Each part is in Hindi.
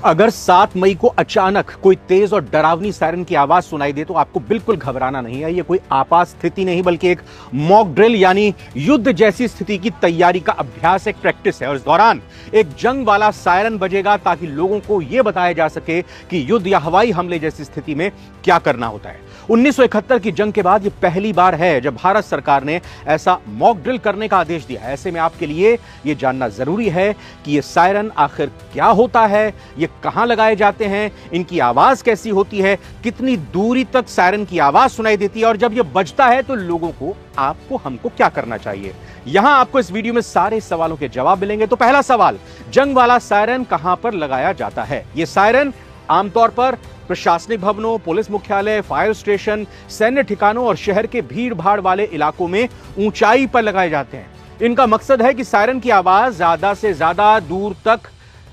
अगर 7 मई को अचानक कोई तेज और डरावनी सायरन की आवाज सुनाई दे तो आपको बिल्कुल घबराना नहीं है। यह कोई आपात स्थिति नहीं बल्कि एक मॉक ड्रिल यानी युद्ध जैसी स्थिति की तैयारी का अभ्यास, एक प्रैक्टिस है। और इस दौरान एक जंग वाला सायरन बजेगा ताकि लोगों को यह बताया जा सके कि युद्ध या हवाई हमले जैसी स्थिति में क्या करना होता है। 1971 की जंग के बाद यह पहली बार है जब भारत सरकार ने ऐसा मॉक ड्रिल करने का आदेश दिया है। ऐसे में आपके लिए यह जानना जरूरी है कि यह सायरन आखिर क्या होता है, ये कहां लगाए जाते हैं, इनकी आवाज कैसी होती है, कितनी दूरी तक सायरन की आवाज सुनाई देती है और जब यह बजता है तो लोगों को, आपको, हमको क्या करना चाहिए। यहां आपको इस वीडियो में सारे सवालों के जवाब मिलेंगे। तो पहला सवाल, जंग वाला सायरन कहां पर लगाया जाता है। यह सायरन आमतौर पर प्रशासनिक भवनों, पुलिस मुख्यालय, फायर स्टेशन, सैन्य ठिकानों और शहर के भीड़ भाड़ वाले इलाकों में ऊंचाई पर लगाए जाते हैं। इनका मकसद है कि सायरन की आवाज ज्यादा से ज्यादा दूर तक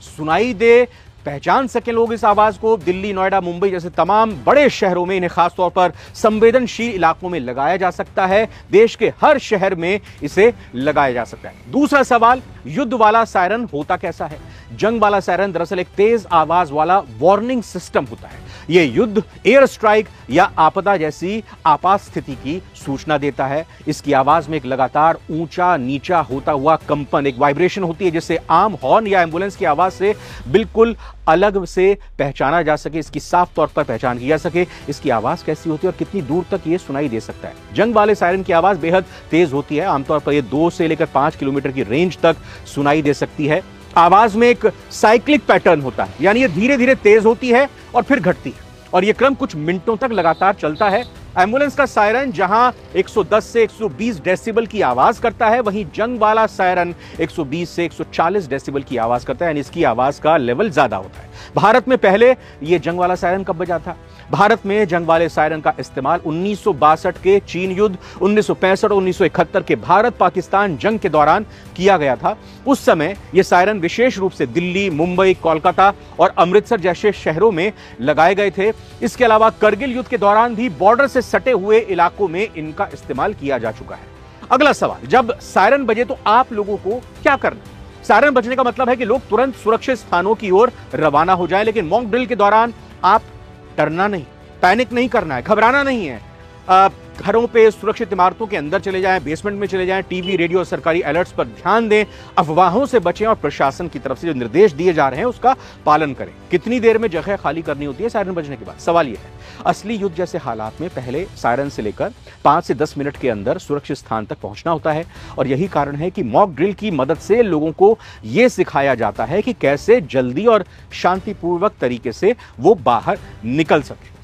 सुनाई दे, पहचान सके लोग इस आवाज को। दिल्ली, नोएडा, मुंबई जैसे तमाम बड़े शहरों में इन्हें खासतौर पर संवेदनशील इलाकों में लगाया जा सकता है। देश के हर शहर में इसे लगाया जा सकता है। दूसरा सवाल, युद्ध वाला सायरन होता कैसा है। जंग वाला सायरन दरअसल एक तेज आवाज वाला वार्निंग सिस्टम होता है। यह युद्ध, एयर स्ट्राइक या आपदा जैसी आपात स्थिति की सूचना देता है। इसकी आवाज में एक लगातार ऊंचा नीचा होता हुआ कंपन, एक वाइब्रेशन होती है जिससे आम हॉर्न या एम्बुलेंस की आवाज से बिल्कुल अलग से पहचाना जा सके, इसकी साफ तौर पर पहचान की जा सके। इसकी आवाज कैसी होती है और कितनी दूर तक यह सुनाई दे सकता है। जंग वाले सायरन की आवाज बेहद तेज होती है। आमतौर पर यह 2 से लेकर 5 किलोमीटर की रेंज तक सुनाई दे सकती है। आवाज में एक साइक्लिक पैटर्न होता है, यानी ये धीरे धीरे तेज होती है और फिर घटती है और यह क्रम कुछ मिनटों तक लगातार चलता है। एम्बुलेंस का सायरन जहां 110 से 120 डेसिबल की आवाज करता है, वहीं जंग वाला सायरन 120 से 140 डेसिबल की आवाज करता है, यानी इसकी आवाज का लेवल ज्यादा होता है। भारत में पहले यह जंग वाला सायरन कब बजा था। भारत में जंग वाले सायरन का इस्तेमाल 1962 के चीन युद्ध, 1965 और 1971 के भारत पाकिस्तान जंग के दौरान किया गया था। उस समय यह सायरन विशेष रूप से दिल्ली, मुंबई, कोलकाता और अमृतसर जैसे शहरों में लगाए गए थे। इसके अलावा करगिल युद्ध के दौरान भी बॉर्डर से सटे हुए इलाकों में इनका इस्तेमाल किया जा चुका है। अगला सवाल, जब सायरन बजे तो आप लोगों को क्या करना। सायरन बजने का मतलब है कि लोग तुरंत सुरक्षित स्थानों की ओर रवाना हो जाएं, लेकिन मॉक ड्रिल के दौरान आप डरना नहीं, पैनिक नहीं करना है, घबराना नहीं है। घरों पे, सुरक्षित इमारतों के अंदर चले जाएं, बेसमेंट में चले जाएं, टीवी, रेडियो और सरकारी अलर्ट्स पर ध्यान दें, अफवाहों से बचें और प्रशासन की तरफ से जो निर्देश दिए जा रहे हैं उसका पालन करें। कितनी देर में जगह खाली करनी होती है सायरन बजने के बाद। सवाल यह है, असली युद्ध जैसे हालात में पहले सायरन से लेकर 5 से 10 मिनट के अंदर सुरक्षित स्थान तक पहुंचना होता है और यही कारण है कि मॉक ड्रिल की मदद से लोगों को यह सिखाया जाता है कि कैसे जल्दी और शांतिपूर्वक तरीके से वो बाहर निकल सके।